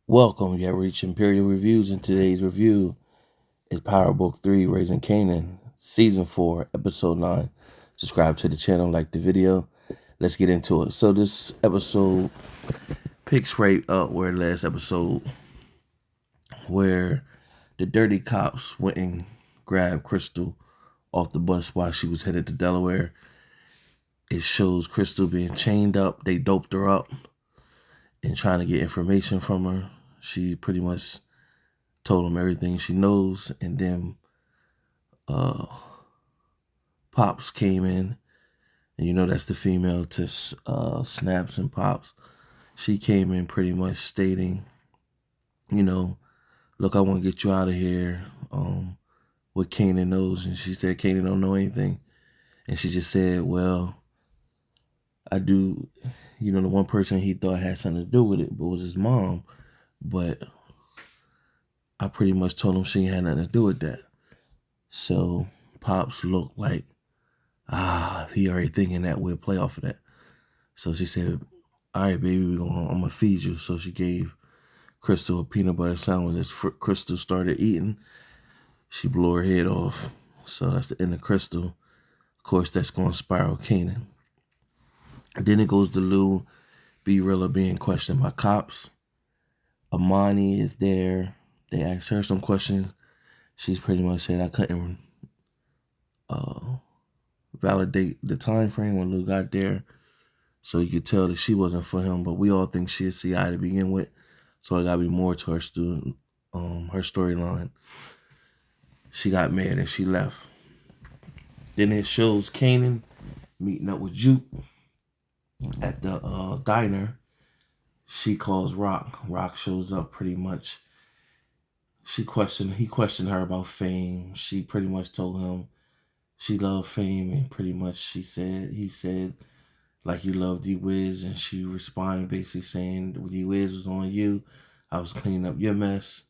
Welcome, you have reached Imperial Reviews, and today's review is Power Book 3, Raising Kanan, Season 4, Episode 9. Subscribe to the channel, like the video. Let's get into it. So this episode picks right up where last episode, where the dirty cops went and grabbed Crystal off the bus while she was headed to Delaware. It shows Crystal being chained up. They doped her up and trying to get information from her. She pretty much told them everything she knows, and then Pops came in, and you know that's the female to Snaps and Pops. She came in pretty much stating, you know, look, I want to get you out of here. What Kanan knows, and she said Kanan don't know anything, and she just said, well, I do. You know, the one person he thought had something to do with it, but was his mom. But I pretty much told him she ain't had nothing to do with that. So Pops looked like, if he already thinking that, we'll play off of that. So she said, all right, baby, I'm going to feed you. So she gave Crystal a peanut butter sandwich. As Crystal started eating, she blew her head off. So that's the end of Crystal. Of course, that's going to spiral Kanan. Then it goes to Lou B. Rilla being questioned by cops. Amani is there. They asked her some questions. She's pretty much said, I couldn't validate the time frame when Lou got there. So you could tell that she wasn't for him, but we all think she is CI to begin with. So it gotta be more to her her storyline. She got mad and she left. Then it shows Kanan meeting up with Juke at the diner. She calls Rock. Rock shows up pretty much. He questioned her about fame. She pretty much told him she loved fame, and pretty much he said, like, you love D-Wiz, and she responded basically saying D-Wiz was on you. I was cleaning up your mess.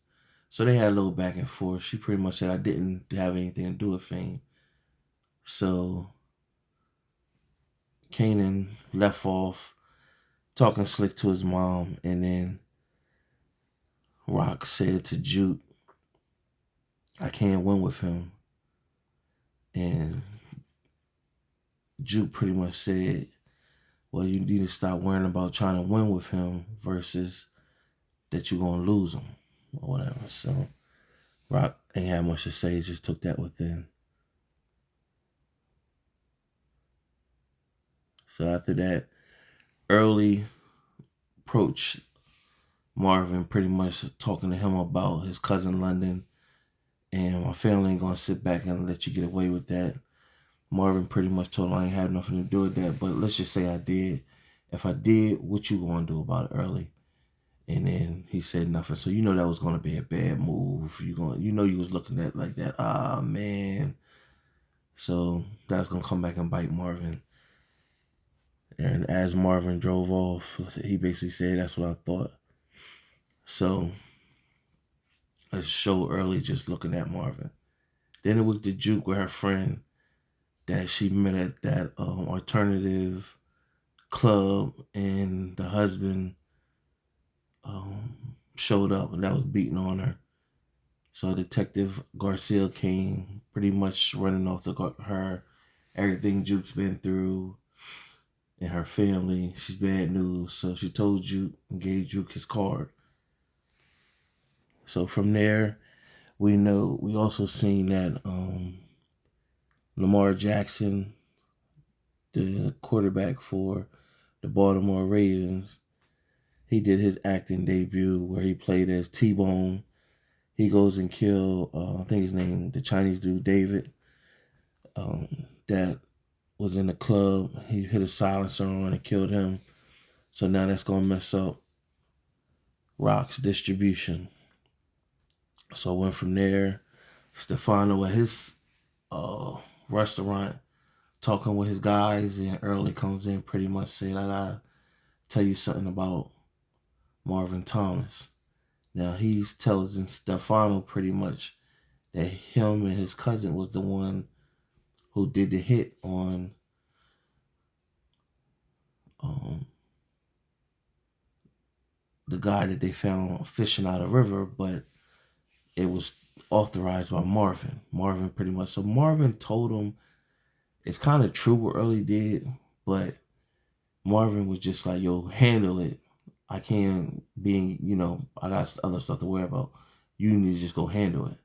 So they had a little back and forth. She pretty much said I didn't have anything to do with fame. So Kanan left off talking slick to his mom, and then Rock said to Juke, I can't win with him. And Juke pretty much said, well, you need to stop worrying about trying to win with him versus that you're going to lose him or whatever. So Rock ain't had much to say, just took that within. So after that, Early approached Marvin pretty much talking to him about his cousin London, and my family ain't gonna sit back and let you get away with that. Marvin pretty much told him I ain't had nothing to do with that, but let's just say I did. If I did, what you gonna do about it, Early? And then he said nothing. So you know that was gonna be a bad move. You was looking at like that. Ah, man. So that's gonna come back and bite Marvin. And as Marvin drove off, he basically said, that's what I thought. So I showed Early just looking at Marvin. Then it was the Juke with her friend that she met at that alternative club, and the husband showed up, and that was beating on her. So Detective Garcia came, pretty much running off her everything Juke's been through and her family. She's bad news. So she told Juke and gave Juke his card. So from there, we also seen that Lamar Jackson, the quarterback for the Baltimore Ravens, he did his acting debut where he played as T-Bone. He goes and kill, I think his name, the Chinese dude, David, that was in the club. He hit a silencer on and killed him. So now that's going to mess up Rock's distribution. So I went from there. Stefano at his restaurant talking with his guys, and Early comes in pretty much saying, I gotta tell you something about Marvin Thomas. Now he's telling Stefano pretty much that him and his cousin was the one who did the hit on um, the guy that they found fishing out of the river, but it was authorized by Marvin. Marvin pretty much. So Marvin told him it's kind of true what Early did, but Marvin was just like, yo, handle it. I can't be, I got other stuff to worry about. You need to just go handle it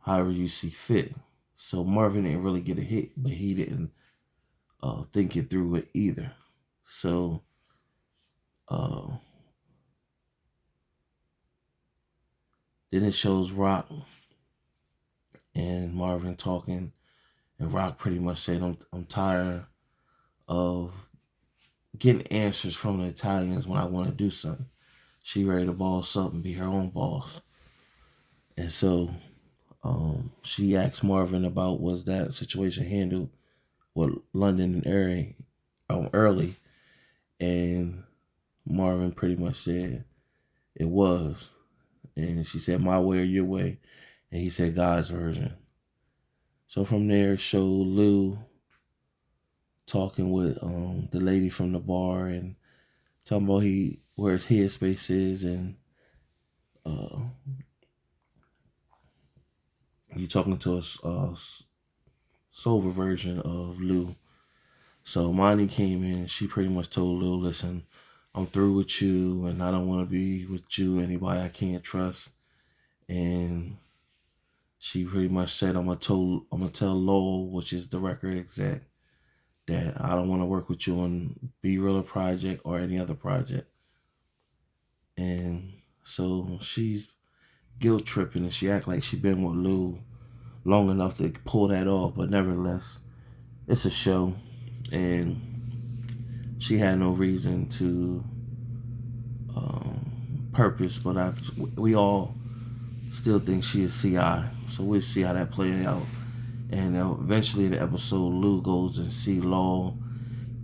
however you see fit. So Marvin didn't really get a hit, but he didn't think it through it either. So uh, then it shows Rock and Marvin talking, and Rock pretty much said, I'm tired of getting answers from the Italians when I want to do something. She ready to boss up and be her own boss. And so she asked Marvin about was that situation handled with London and early, and Marvin pretty much said it was. And she said, my way or your way. And he said, God's version. So from there, showed Lou talking with the lady from the bar and talking about where his headspace is, and he talking to a sober version of Lou. So Monty came in. She pretty much told Lou, listen, I'm through with you, and I don't want to be with you, anybody I can't trust. And she pretty much said, I'm gonna tell Lowell, which is the record exec, that I don't want to work with you on Be Realer project or any other project. And so she's guilt tripping, and she act like she been with Lou long enough to pull that off. But nevertheless, it's a show, and she had no reason to purpose. But we all still think she is CI, so we'll see how that plays out. And eventually, in the episode, Lou goes and see Law,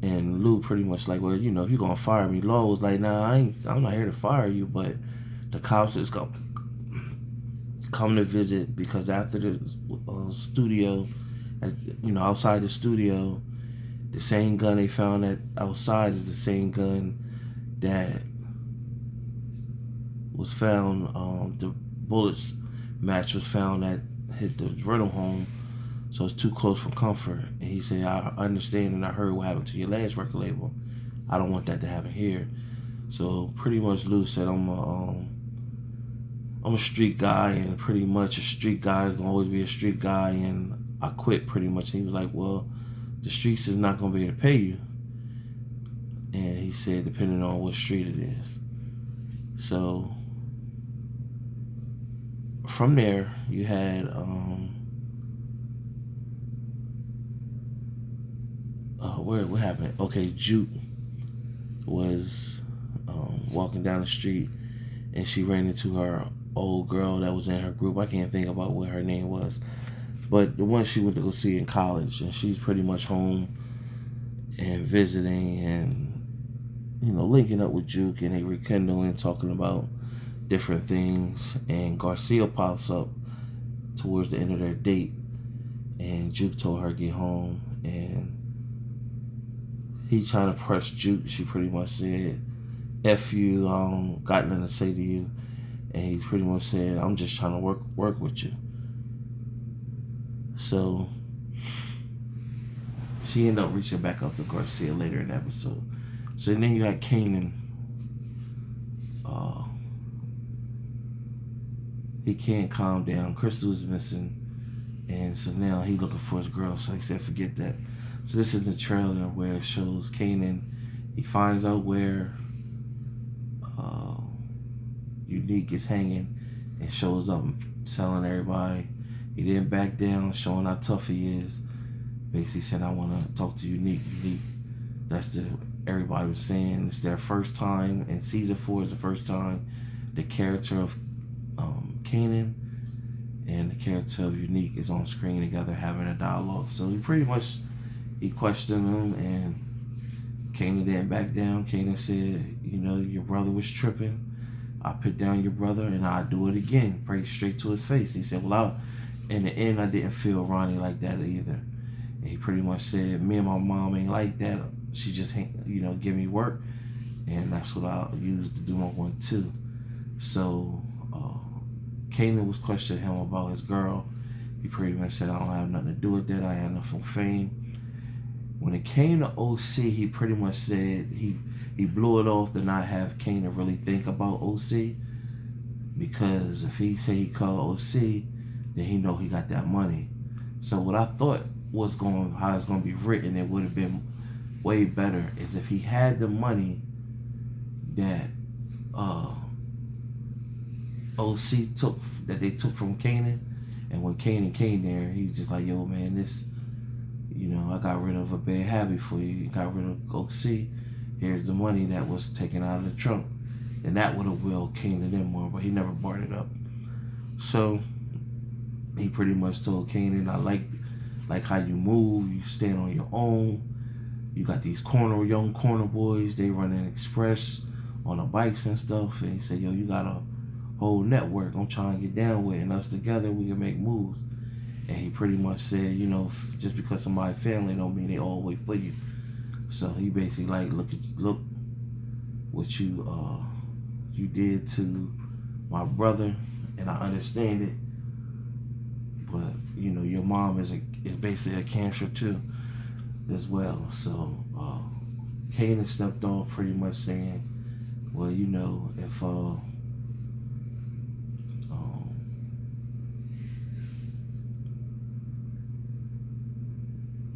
and Lou pretty much like, well, if you're gonna fire me. Law was like, nah, I'm not here to fire you, but the cops is gonna come to visit because after the studio, outside the studio, the same gun they found outside is the same gun that was found. The bullets match was found that hit the rental home, so it's too close for comfort. And he said, I understand and I heard what happened to your last record label. I don't want that to happen here. So pretty much Lou said, I'm a street guy, and pretty much a street guy is gonna always be a street guy, and I quit pretty much. And he was like, well, the streets is not gonna be able to pay you. And he said, depending on what street it is. So from there, you had what happened? Okay, Juke was walking down the street, and she ran into her old girl that was in her group. I can't think about what her name was, but the one she went to go see in college, and she's pretty much home and visiting, and linking up with Juke, and they rekindling, talking about different things. And Garcia pops up towards the end of their date, and Juke told her to get home, and he trying to press Juke. She pretty much said, F you, got nothing to say to you. And he pretty much said, I'm just trying to work with you. So she ended up reaching back up to Garcia later in the episode. So then you got Kanan. He can't calm down. Crystal's missing. And so now he looking for his girl. So he said, forget that. So this is the trailer where it shows Kanan. He finds out where Unique is hanging, and shows up telling everybody he didn't back down, showing how tough he is. Basically said, I want to talk to Unique. That's everybody was saying it's their first time, and season 4 is the first time the character of Kanan and the character of Unique is on screen together having a dialogue. So he questioned him, and Kanan didn't back down. Kanan said, your brother was tripping. I put down your brother, and I'll do it again. Prayed straight to his face. He said, well, in the end, I didn't feel Ronnie like that either. And he pretty much said, me and my mom ain't like that. She just, give me work. and that's what I used to do my 1-2. So Kanan was questioning him about his girl. He pretty much said, I don't have nothing to do with that. I had enough fame. When it came to OC, he pretty much said he blew it off to not have Kanan really think about OC, because if he say he called OC, then he know he got that money. So what I thought was how it's going to be written, it would have been way better, is if he had the money that OC took, that they took from Kanan, and when Kanan came there, he was just like, yo man, this, I got rid of a bad habit for you. Got rid of OC. Here's the money that was taken out of the trunk. And that would have well Kanan in more, but he never brought it up. So he pretty much told Kanan, I like how you move, you stand on your own. You got these young corner boys, they running express on the bikes and stuff. And he said, yo, you got a whole network I'm trying to get down with, and us together we can make moves. And he pretty much said, just because somebody's family don't mean they all wait for you. So he basically like, look what you did to my brother, and I understand it. But your mom is basically a cancer too, as well. So Kanan stepped off, pretty much saying, well,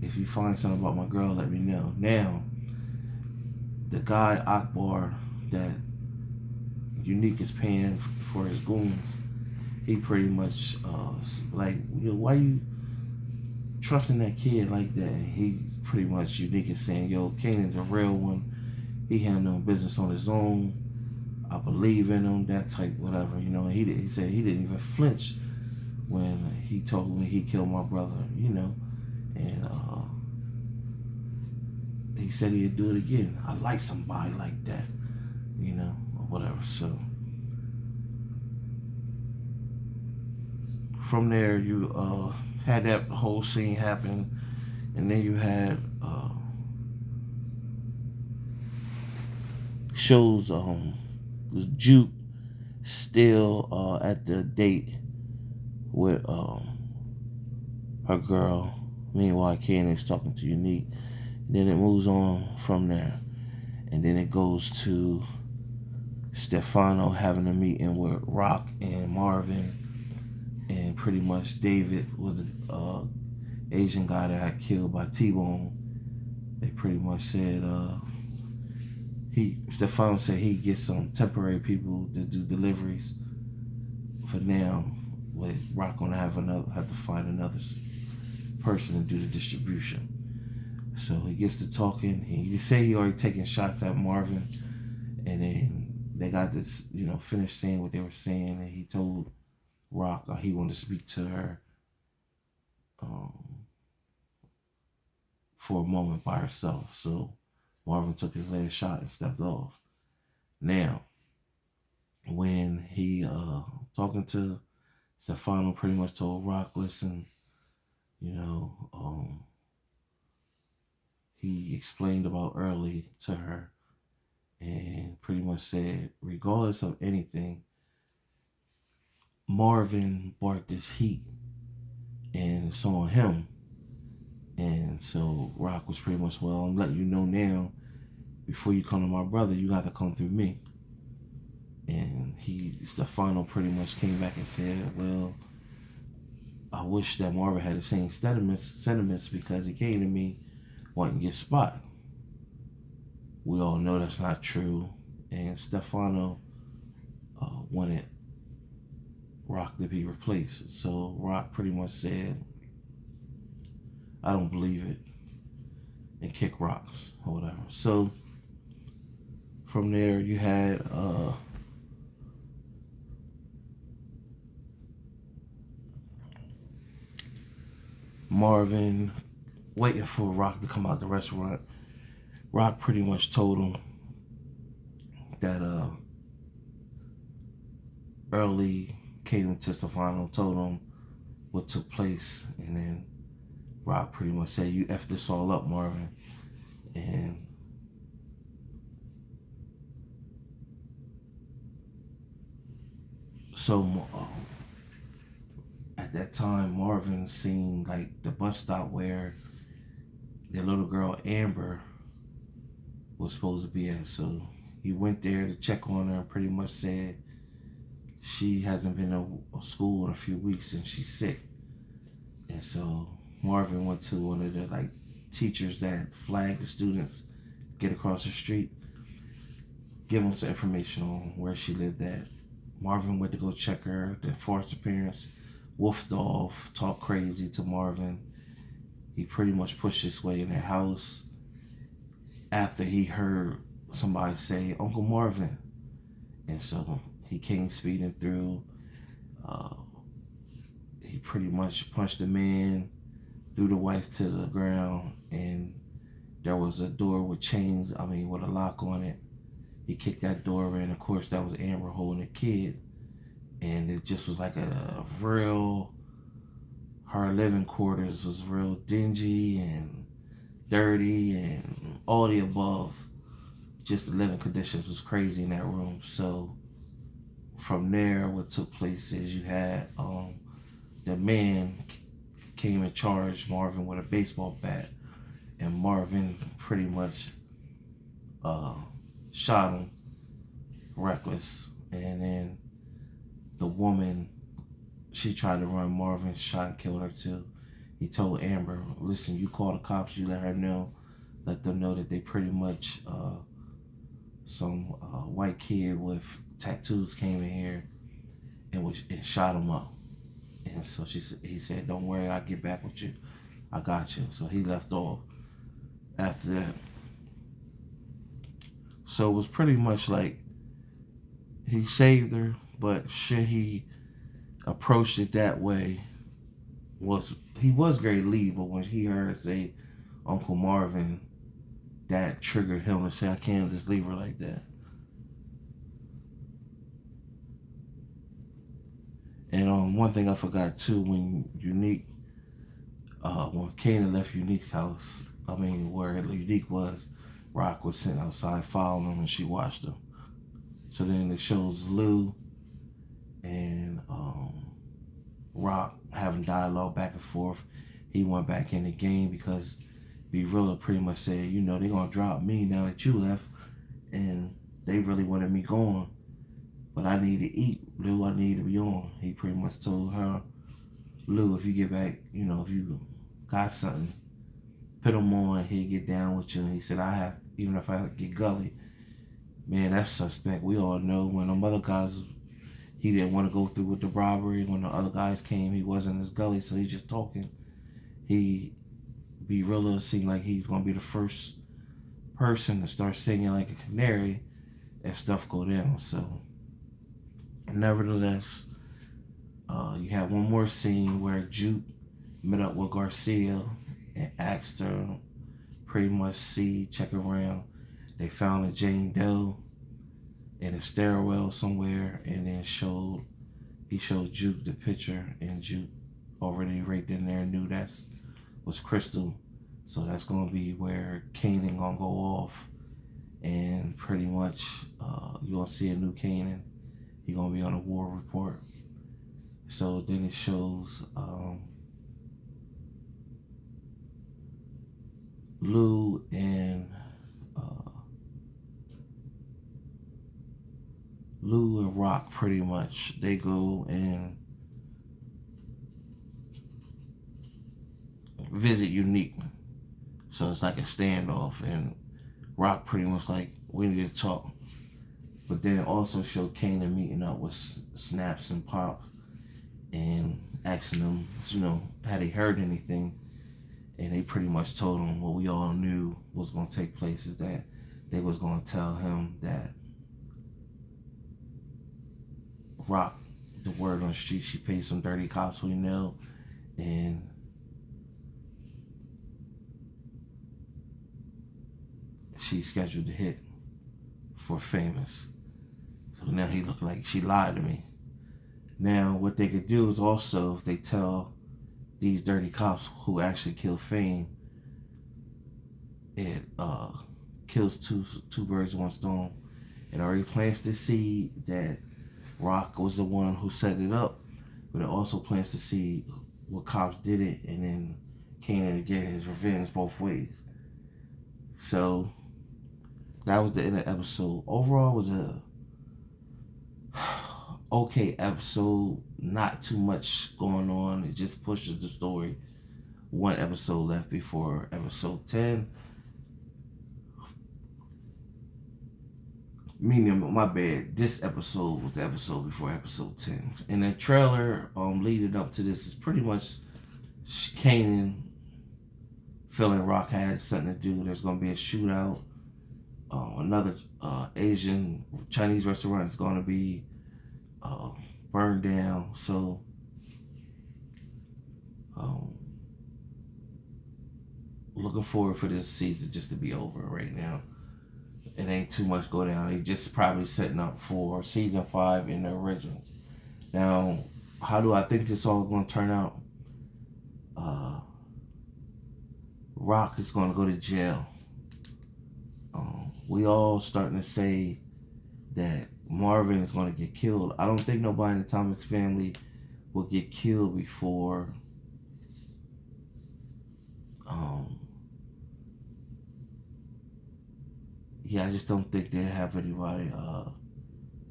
if you find something about my girl, let me know. Now, the guy Akbar that Unique is paying for his goons, he pretty much like, why you trusting that kid like that? He pretty much, Unique is saying, yo, Kanan's a real one. He handling business on his own. I believe in him, that type, whatever, And he said he didn't even flinch when he told me he killed my brother, and he said he'd do it again. I like somebody like that, or whatever. So from there, you had that whole scene happen, and then you had shows this Juke still at the date with her girl. Meanwhile, Kanan's talking to Unique. Then it moves on from there, and then it goes to Stefano having a meeting with Rock and Marvin, and pretty much David was the Asian guy that got killed by T-Bone. They pretty much said Stefano said he gets some temporary people to do deliveries for now, with Rock gonna have to find another person to do the distribution. So he gets to talking. He say he already taking shots at Marvin, and then they got this, finished saying what they were saying, and he told Rock he wanted to speak to her for a moment by herself. So Marvin took his last shot and stepped off. Now, when he talking to Stefano, pretty much told Rock, listen, he explained about early to her, and pretty much said, regardless of anything, Marvin brought this heat, and it's on him. And so Rock was pretty much, well, I'm letting you know now, before you come to my brother, you got to come through me. And Stefano pretty much came back and said, well, I wish that Marvin had the same sentiments, because he came to me wanting your spot. We all know that's not true. And Stefano wanted Rock to be replaced. So Rock pretty much said, I don't believe it, and kick rocks or whatever. So from there, you had Marvin waiting for Rock to come out the restaurant. Rock pretty much told him that early came to Stefano, told him what took place, and then Rock pretty much said, you effed this all up, Marvin. And So at that time, Marvin seen like the bus stop where the little girl Amber was supposed to be at. So he went there to check on her and pretty much said she hasn't been to school in a few weeks and she's sick. And so Marvin went to one of the like teachers that flag the students get across the street, give them some information on where she lived at. Marvin went to go check her. The foster parents woofed off, talked crazy to Marvin. He pretty much pushed his way in their house after he heard somebody say, Uncle Marvin. And so he came speeding through. He pretty much punched the man, threw the wife to the ground, and there was a door with with a lock on it. He kicked that door in. Of course, that was Amber holding a kid. And it just was like a real, her living quarters was real dingy and dirty and all the above. Just the living conditions was crazy in that room. So from there, what took place is you had the man came and charged Marvin with a baseball bat, and Marvin pretty much shot him reckless. And then the woman, she tried to run. Marvin shot and killed her too. He told Amber, listen, you call the cops, you let them know that they pretty much some white kid with tattoos came in here and shot him up. And so he said, don't worry, I'll get back with you. I got you. So he left off after that. So it was pretty much like he saved her, but should he approach it that way, he was going to leave, but when he heard say Uncle Marvin, that triggered him to say, I can't just leave her like that. And one thing I forgot too, when Kanan left Unique's house, where Unique was, Rock was sitting outside following him and she watched him. So then it shows Lou and Rock having dialogue back and forth. He went back in the game because B-Rilla pretty much said, they're going to drop me now that you left, and they really wanted me gone. But I need to eat, Lou. I need to be on. He pretty much told her, Lou, if you get back, if you got something, put him on, he'll get down with you. And he said, even if I get gully, man, that's suspect. We all know when them other guys, he didn't want to go through with the robbery. When the other guys came, he wasn't as gully, so he's just talking. B-Rilla seemed like he's going to be the first person to start singing like a canary if stuff go down. So, nevertheless, you have one more scene where Juke met up with Garcia and asked her pretty much check around. They found a Jane Doe in a stairwell somewhere, and then he showed Juke the picture, and Juke already right in there knew that was Crystal. So that's gonna be where Kanan gonna go off, and pretty much you're gonna see a new Kanan. He gonna be on a war report. So then it shows Lou and Rock pretty much. They go and visit Unique. So it's like a standoff, and Rock pretty much like, we need to talk. But then it also showed Kanan meeting up with Snaps and Pop and asking them, had they heard anything? And they pretty much told him what we all knew was going to take place, is that they was going to tell him that Rock, the word on the street, she paid some dirty cops we know, and she scheduled a hit for Famous. So now he looked like she lied to me. Now, what they could do is also, if they tell these dirty cops who actually killed Fame, it kills two birds with one stone. It already plants the seed that Rock was the one who set it up, but it also plans to see what cops did it, and then Kanan to get his revenge both ways. So that was the end of the episode. Overall, it was a okay episode. Not too much going on. It just pushes the story. One episode left before episode 10. Meaning, my bad, this episode was the episode before episode 10. And the trailer leading up to this is pretty much Kanan feeling Rock had something to do. There's going to be a shootout. Another Asian Chinese restaurant is going to be burned down. So looking forward for this season just to be over right now. It ain't too much go down. They just probably setting up for season 5 in the originals. Now, how do I think this all going to turn out? Rock is going to go to jail. We all starting to say that Marvin is going to get killed. I don't think nobody in the Thomas family will get killed before I just don't think they have anybody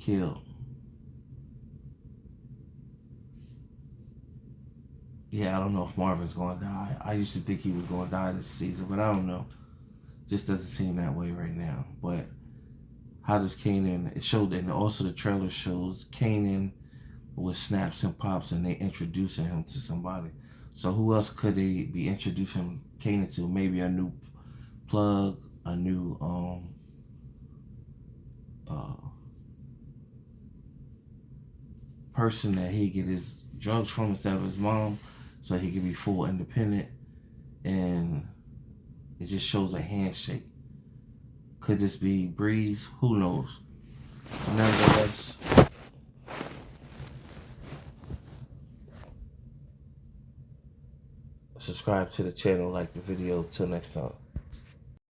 killed. Yeah, I don't know if Marvin's going to die. I used to think he was going to die this season, but I don't know. Just doesn't seem that way right now. But how does Kanan, it showed, and also the trailer shows Kanan with snaps and pops, and they introducing him to somebody. So who else could they be introducing Kanan to? Maybe a new plug, a new person that he get his drugs from instead of his mom, so he can be full independent. And it just shows a handshake. Could this be Breeze? Who knows? Nevertheless, subscribe to the channel, like the video. Till next time.